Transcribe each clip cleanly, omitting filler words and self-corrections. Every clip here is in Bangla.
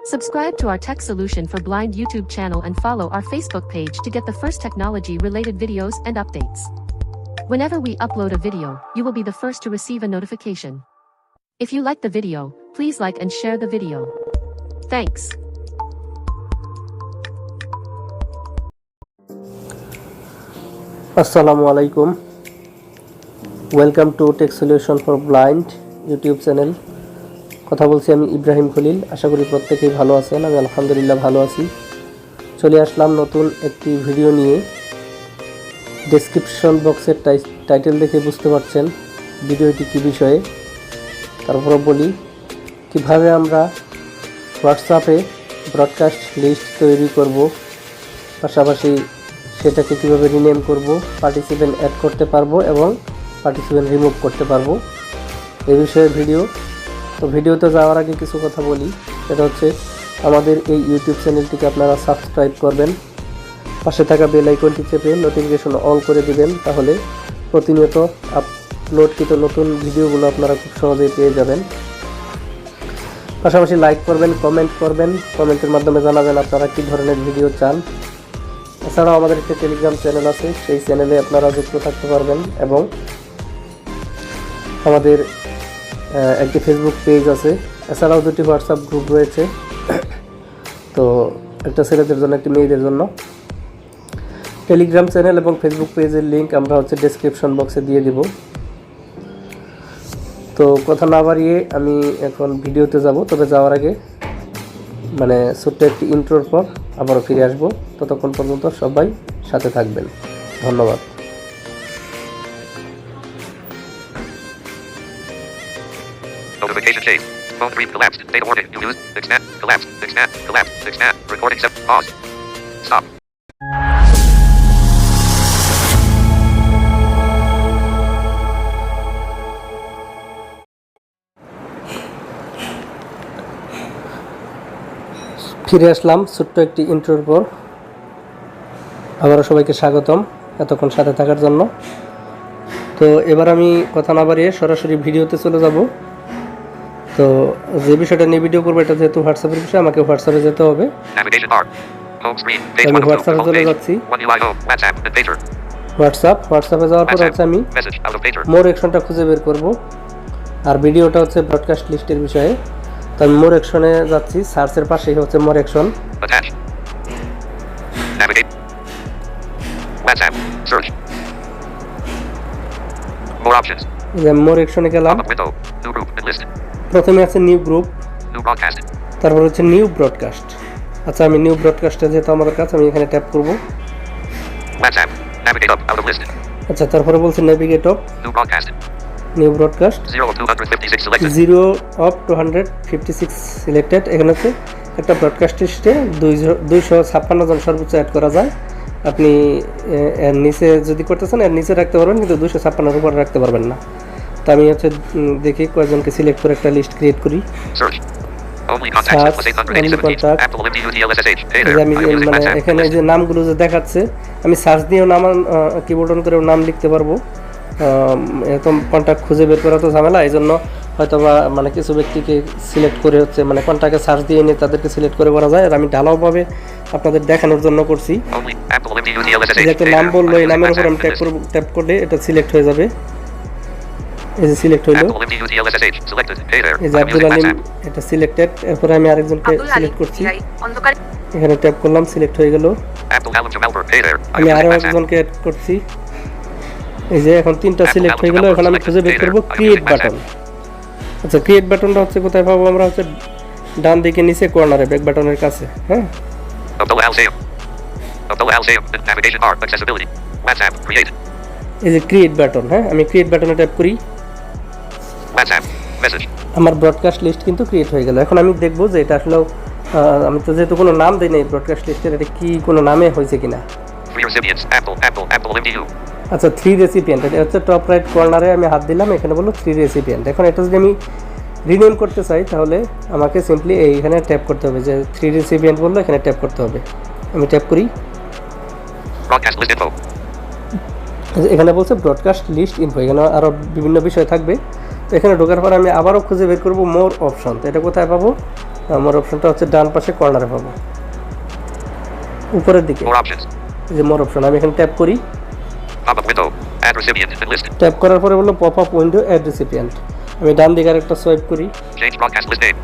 Subscribe to our Tech Solution for Blind YouTube channel and follow our Facebook page to get the first technology-related videos and updates. Whenever we upload a video, you will be the first to receive a notification. If you like the video, please like and share the video. Thanks. Assalamu alaikum. Welcome to Tech Solution for Blind YouTube channel. কথা বলছি আমি ইব্রাহিম খলিল। আশা করি প্রত্যেকেই ভালো আছেন। আমি আলহামদুলিল্লাহ ভালো আছি। চলে আসলাম নতুন একটি ভিডিও নিয়ে। ডেসক্রিপশন বক্সের টাইটেল দেখে বুঝতে পারছেন ভিডিওটি কী বিষয়ে। তারপর বলি কিভাবে আমরা হোয়াটসঅ্যাপে ব্রডকাস্ট লিস্ট তৈরি করব, পাশাপাশি সেটাকে কীভাবে রিনেম করব, পার্টিসিপেন্ট অ্যাড করতে পারবো এবং পার্টিসিপেন্ট রিমুভ করতে পারবো, এই বিষয়ে ভিডিও। তো ভিডিওতে যাওয়ার আগে কিছু কথা বলি। সেটা হচ্ছে আমাদের এই ইউটিউব চ্যানেলটিকে আপনারা সাবস্ক্রাইব করবেন, পাশে থাকা বেল আইকনটি চেপে নোটিফিকেশন অল করে দিবেন, তাহলে প্রতিনিয়ত আপলোডকৃত নতুন ভিডিওগুলো আপনারা খুব সহজেই পেয়ে যাবেন। পাশাপাশি লাইক করবেন, কমেন্ট করবেন, কমেন্টের মাধ্যমে জানাবেন আপনারা কী ধরনের ভিডিও চান। এছাড়াও আমাদের একটি টেলিগ্রাম চ্যানেল আছে, সেই চ্যানেলে আপনারা যুক্ত থাকতে পারবেন এবং আমাদের একটি ফেসবুক পেজ আছে। এছাড়াও দুটি হোয়াটসঅ্যাপ গ্রুপ রয়েছে, তো একটা ছেলেদের জন্য একটি মেয়েদের জন্য। টেলিগ্রাম চ্যানেল এবং ফেসবুক পেজের লিঙ্ক আমরা ডেসক্রিপশন বক্সে দিয়ে দেব। তো কথা না বাড়িয়ে আমি এখন ভিডিওতে যাব, তবে যাওয়ার আগে ছোট্ট একটি ইন্ট্রোর পর আবারও ফিরে আসবো। ততক্ষণ পর্যন্ত সবাই সাথে থাকবেন। ধন্যবাদ। Notification changed. Phone 3 collapsed. Data warning. You lose. Expand. Collapsed. Expand. Collapsed. Expand. Recording set. Pause. Stop. ফিরে আসলাম ছোট্ট একটি ইন্ট্রোর পর। আবারও সবাইকে স্বাগতম এতক্ষণ সাথে থাকার জন্য। তো এবার আমি কথা না বাড়িয়ে সরাসরি ভিডিওতে চলে যাব। তো যে বিষয়টা নিয়ে ভিডিও করবো, এটা যেহেতু হোয়াটসঅ্যাপের বিষয়, আমাকে হোয়াটসঅ্যাপে যেতে হবে। আমি হোয়াটসঅ্যাপে চলে যাচ্ছি। হোয়াটসঅ্যাপে যাওয়ার পর আমি মোর অ্যাকশনটা খুঁজে বের করব, আর ভিডিওটা ব্রডকাস্ট লিস্টের বিষয়ে। তো আমি মোর অ্যাকশনে যাচ্ছি, সার্চের পাশেই মোর অ্যাকশন। মোর অ্যাকশনে গেলাম। প্রথমে আছে নিউ গ্রুপ, তারপর নিউ ব্রডকাস্ট। আচ্ছা, আমি নিউ ব্রডকাস্টে যেহেতু আমাদের কাছে, আমি এখানে ট্যাপ করব। আচ্ছা, তারপরে বলছে navigate of new broadcast. 0 of 256 selected. এখানে একটা ব্রডকাস্ট লিস্টে 256 জন সর্বোচ্চ অ্যাড করা যায়। আপনি এর নিচে যদি করতে চান, এর নিচে রাখতে পারবেন, কিন্তু 256 উপরে রাখতে পারবেন না। তো আমি দেখি কয়েকজনকে সিলেক্ট করে একটা লিস্ট ক্রিয়েট করি। এখানে যে নামগুলো যে দেখাচ্ছে, আমি সার্চ দিয়েও নাম, কিবোর্ড অন করেও নাম লিখতে পারবো। এত কন্ট্যাক্ট খুঁজে বের করা তো ঝামেলা, এই জন্য হয়তো বা কিছু ব্যক্তিকে সিলেক্ট করে কন্ট্যাক্টে সার্চ দিয়ে নিয়ে তাদেরকে সিলেক্ট করে করা যায়। আর আমি ঢালাওভাবে আপনাদের দেখানোর জন্য করছি। একটা নাম বললো, এই নামের উপর আমি ট্যাপ করলে এটা সিলেক্ট হয়ে যাবে। এই যে সিলেক্ট হইলো, এই যে আব্দুল আলিম, এটা সিলেক্টেড। এরপরে আমি আরেকজনকে সিলেক্ট করছি, এখানে ট্যাপ করলাম, সিলেক্ট হয়ে গেল। আমি আরো একজনকে অ্যাড করছি, এই যে এখন 3টা সিলেক্ট হয়ে গেল। এখন আমি খুঁজে বের করবো ক্রিয়েট বাটন। আচ্ছা, ক্রিয়েট বাটনটা কোথায় পাবো আমরা? ডান দিকে নিচে কর্নারে, ব্যাক বাটনের কাছে। হ্যাঁ, এই যে ক্রিয়েট বাটন। হ্যাঁ, আমি ক্রিয়েট বাটনে ট্যাপ করি। আমার ব্রডকাস্ট লিস্ট কিন্তু ক্রিয়েট হয়ে গেল। এখন আমি দেখবো যে এটা আসলে, আমি তো যেহেতু কোনো নাম দিই নাই ব্রডকাস্ট লিস্টের, এটা কি কোনো নামে হয়েছে কিনা। আচ্ছা, 3 রেসিপিয়েন্ট, এটা টপ রাইট কর্নারে আমি হাত দিলাম, এখানে বললো 3 রেসিপিয়েন্ট। এখন এটা যদি আমি রিনেম করতে চাই, তাহলে আমাকে সিম্পলি এইখানে ট্যাপ করতে হবে, যে 3 রেসিপিয়েন্ট বললো, এখানে ট্যাপ করতে হবে। আমি ট্যাপ করি, এখানে বলছে ব্রডকাস্ট লিস্ট ইনফো, এখানে আরও বিভিন্ন বিষয় থাকবে। তো এখানে ঢোকার পর আমি আবারও খুঁজে বের করবো মোর অপশন। তো এটা কোথায় পাবো? মোর অপশনটা হচ্ছে ডান পাশে কর্নারে পাবো, উপরের দিকে। More options. এই যে মোর অপশন, আমি এখানে ট্যাপ করি। Pop-up window. Add recipient and list. Tap করার পরে বললো pop up window add recipient. আমি ডান দিকে আরেকটা সোয়াইপ করি, Change broadcast list name.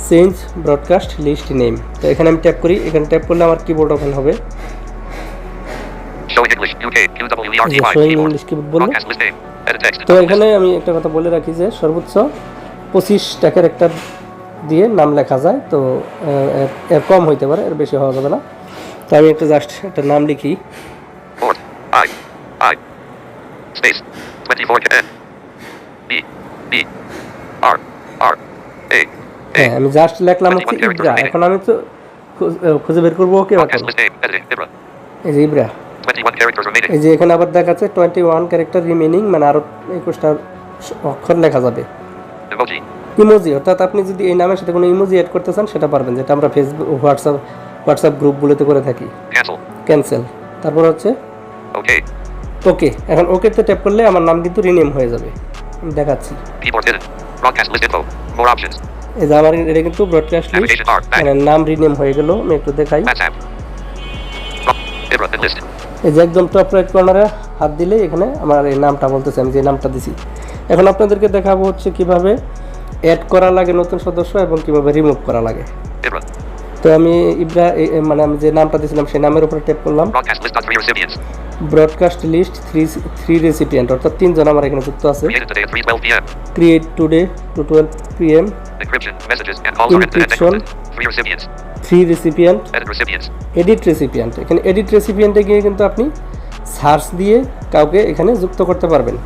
Change broadcast list name. তো এখানে আমি ট্যাপ করি, এখানে ট্যাপ করলে আমার কিবোর্ড ওপেন হবে। Showing English UK QWERT যে 5 শোয়িং keyboard. ইংলিশ কিবোর্ড বললো। Broadcast list name. Edit text. তো এখানে আমি একটা কথা বলে রাখি যে সর্বোচ্চ 25 টাকার একটা দিয়ে নাম লেখা যায়, তো এর কম হইতে পারে, এর বেশি হওয়া যাবে না। তো আমি একটা জাস্ট একটা নাম লিখি, Port. I. Space. 24 N. B. B. R. R. A. হ্যাঁ আমি জাস্ট লিখলাম হচ্ছে ইব্রা। এখন আমি তো খুঁজে বের করবো okay button, Broadcast list name. Editing. Ibra. এই যে ইব্রা। 21 characters remaining. এই যে এখানে আবার দেখাচ্ছে 21 ক্যারেক্টার রিমেইনিং, মানে আরো 21টা অক্ষর লেখা যাবে। Emoji. ইমোজি, অর্থাৎ আপনি যদি এই নামের সাথে কোনো ইমোজি অ্যাড করতে চান সেটা পারবেন, যেটা আমরা ফেসবুক হোয়াটসঅ্যাপ গ্রুপগুলোতে করে থাকি। Cancel. ক্যান্সেল, তারপর হচ্ছে Okay. ওকে। এখন ওকেতে ট্যাপ করলে আমার নাম কিন্তু রিনেম হয়ে যাবে, আমি দেখাচ্ছি। Keyboard hidden. Broadcast list info. More options. এই যে আমার এটা কিন্তু broadcast list, Navigation bar. Back. মানে নাম রিনেম হয়ে গেল। আমি একটু দেখাই, WhatsApp. Ibra and list. এই যে একদম টপ রাইট কর্নারে হাত দিলে এখানে আমার এই নামটা বলতেছে, আমি যে নামটা দিছি। এখন আপনাদেরকে দেখাবো হচ্ছে কিভাবে অ্যাড করা লাগে নতুন সদস্য এবং কিভাবে রিমুভ করা লাগে। Ibra. তো আমি ইব্রা মানে আমি যে নামটা দিয়েছিলাম সেই নামের উপরে ট্যাপ করলাম। Broadcast list on 3 recipients. Broadcast list 3 recipient, অর্থাৎ 3 জন আমার এখানে যুক্ত আছে। Created today at 3:12 p.m. Create today two 12 PM, Encryption. Messages and calls are ended and encryption, encrypted. 3 recipients. 3 recipient, Edit recipients. Edit recipient. এখানে এডিট রেসিপিয়েন্টে গিয়ে কিন্তু আপনি সার্চ দিয়ে কাউকে এখানে যুক্ত করতে পারবেন,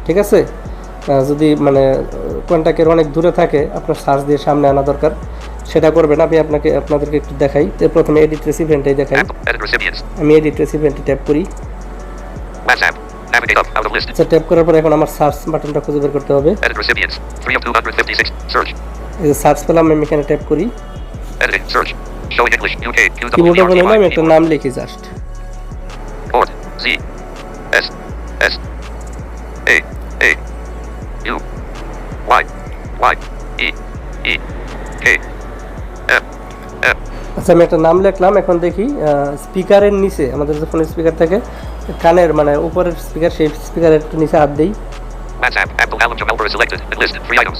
ঠিক আছে। যদি মানে কন্ট্যাক্টের অনেক দূরে থাকে, আপনার সার্চ দিয়ে সামনে আনা দরকার, সেটা করবেন। আমি আপনাদেরকে একটু দেখাই। তো প্রথমে এডিট রেসিপিয়েন্টটাই দেখাই। Edit recipients. আমি এডিট রেসিপিয়েন্টে ট্যাপ করি। WhatsApp. Navigate up out of list. আচ্ছা, ট্যাপ করার পর এখন আমার সার্চ বাটনটা খুঁজে বের করতে হবে। Edit recipients. 3 of 256. Search. এই যে সার্চ পেলাম, আমি এখানে ট্যাপ করি। Editing. Search. Showing English UK কিবোর্ডে বলে আমি একটা QWERT. নাম লিখি just. Port. Z. S. S. A. A. U. Y. Y. E. E. K. M. M. আচ্ছা, আমি একটা নাম লিখলাম। এখন দেখি স্পিকারের নিচে, আমাদের যে ফোনের স্পিকার থাকে কানের মানে উপরের স্পিকার, সেই স্পিকারের একটু নিচে হাত দেই। WhatsApp. Abdul Alam Jamalpur is selected and listed. 3 items.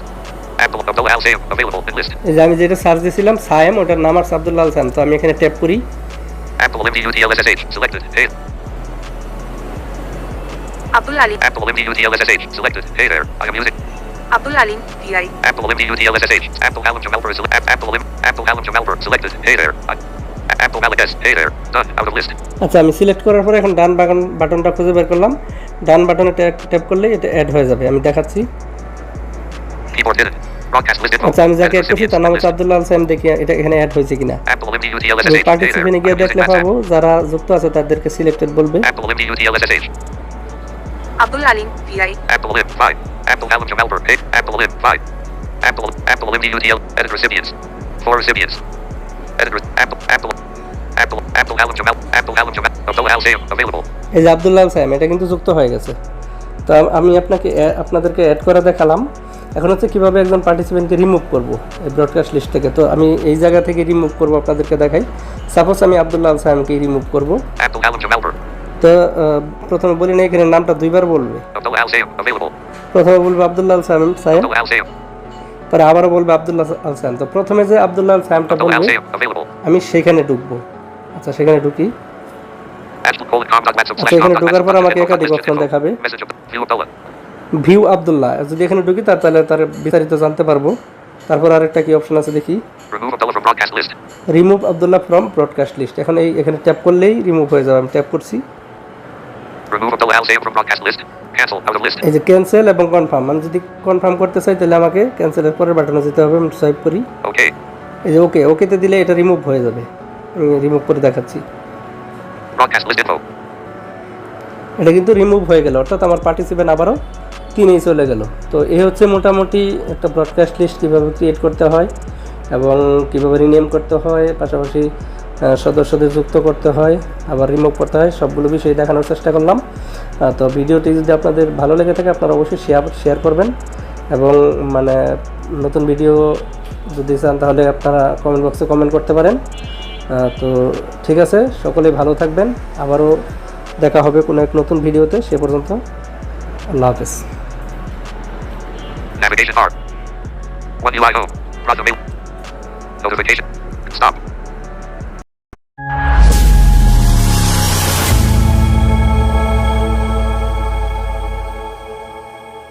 Abdullah Al Sayem available and listed. এই যে আমি যেটা সার্চ দিয়েছিলাম সায়েম, ওটার নাম আছে আব্দুল্লাহ আল সায়েম। তো আমি এখানে ট্যাপ করি। Abdul MDUTLSSH selected. Hey. Abdul Alim. Abdul MDUTLSSH selected. Hey there. I am using Abdul Alim. VI. Abdul MDUTLSSH. Abdul Alam Jamalpur is Abdul Alam Jamalpur selected. Hey there. Abdul Malik S. Hey there. Done. Out of list. আচ্ছা, আমি সিলেক্ট করার পরে এখন ডান বাটনটা খুঁজে বের করলাম। ডান বাটনে ট্যাপ করলে এটা অ্যাড হয়ে যাবে, আমি দেখাচ্ছি। Keyboard hidden. Broadcast list info. আচ্ছা, আমি যাকে Edit অ্যাড করছি recipients তার নাম and হচ্ছে list. আব্দুল্লাহ আল সায়েম। দেখি এটা এখানে অ্যাড হয়েছে কিনা। Abdul আমি MDUTLSSH. Hey there. পার্টিসিপেন্টে গিয়ে I am দেখলে using পাবো WhatsApp. যারা যুক্ত আছে তাদেরকে সিলেক্টেড বলবে। Abdul MDUTLSSH. Abdul Alim. VI. Abdul Alim 5. Abdul Alam Jamalpur. Hey. Abdul Alim 5. Abdul MDUTL. Edit recipients. 4 recipients. Edit Abdul Alam Jamal. Abdullah Al Sayem available. এই যে আব্দুল্লাহ আল সায়েম, এটা কিন্তু যুক্ত হয়ে গেছে। তো আমি আপনাদেরকে অ্যাড করে দেখালাম। এখন হচ্ছে কীভাবে একজন পার্টিসিপেন্টকে রিমুভ করব এই ব্রডকাস্ট লিস্ট থেকে। তো আমি এই জায়গা থেকে রিমুভ করব, আপনাদেরকে দেখাই। সাপোজ আমি আব্দুল্লাহ আল সায়েমকে রিমুভ করব। Abdul Alam Jamalpur. তো প্রথমে বলি না, এখানে নামটা দুইবার বলবে। Abdullah Al Sayem available. প্রথমে বলবে Abdullah Al Sayem, Abdullah Al Sayem. পরে আবারও বলবে আব্দুল্লাহ আল সায়েম। তো প্রথমে যে আব্দুল্লাহ আল সায়েমটা Abdullah Al বলবে Sayem available. আমি সেখানে ঢুকবো। আচ্ছা, সেখানে ঢুকি। Abdul আচ্ছা, এখানে ঢোকার পর আমাকে একাধিক অপশন দেখাবে। Message of View Abdullah. View Abdullah, যদি এখানে ঢুকি তাহলে তার বিস্তারিত জানতে পারবো। তারপর আরেকটা কি অপশন আছে দেখি, Remove Abdullah from broadcast list. Remove Abdullah from broadcast list. এখন এখানে ট্যাপ করলেই রিমুভ হয়ে যাবে। আমি ট্যাপ করছি। Remove Abdullah Al Sayem from broadcast list. Cancel out of list. এই যে ক্যান্সেল এবং কনফার্ম, আমি যদি কনফার্ম করতে চাই তাহলে আমাকে ক্যান্সেলের পরের বাটনে যেতে হবে। আমি সোয়াইপ করি। Okay. এই যে ওকেতে দিলে এটা রিমুভ হয়ে যাবে। আমি রিমুভ করে দেখাচ্ছি। Broadcast list info. এটা কিন্তু রিমুভ হয়ে গেল, অর্থাৎ আমার পার্টিসিপেন্ট আবারও 3 চলে গেল। তো এই হচ্ছে মোটামুটি একটা ব্রডকাস্ট লিস্ট কীভাবে ক্রিয়েট করতে হয় এবং কীভাবে রিনেম করতে হয়, পাশাপাশি সদস্যদের যুক্ত করতে হয়, আবার রিমুভ করতে হয়, সবগুলো বিষয় দেখানোর চেষ্টা করলাম। তো ভিডিওটি যদি আপনাদের ভালো লেগে থাকে আপনারা অবশ্যই শেয়ার করবেন এবং মানে নতুন ভিডিও যদি চান তাহলে আপনারা কমেন্ট বক্সে কমেন্ট করতে পারেন। তো ঠিক আছে, সকলে ভালো থাকবেন, আবারও দেখা হবে কোনো এক নতুন ভিডিওতে। সে পর্যন্ত আল্লাহ হাফেজ। Navigation bar. One UI home. Notification. Stop.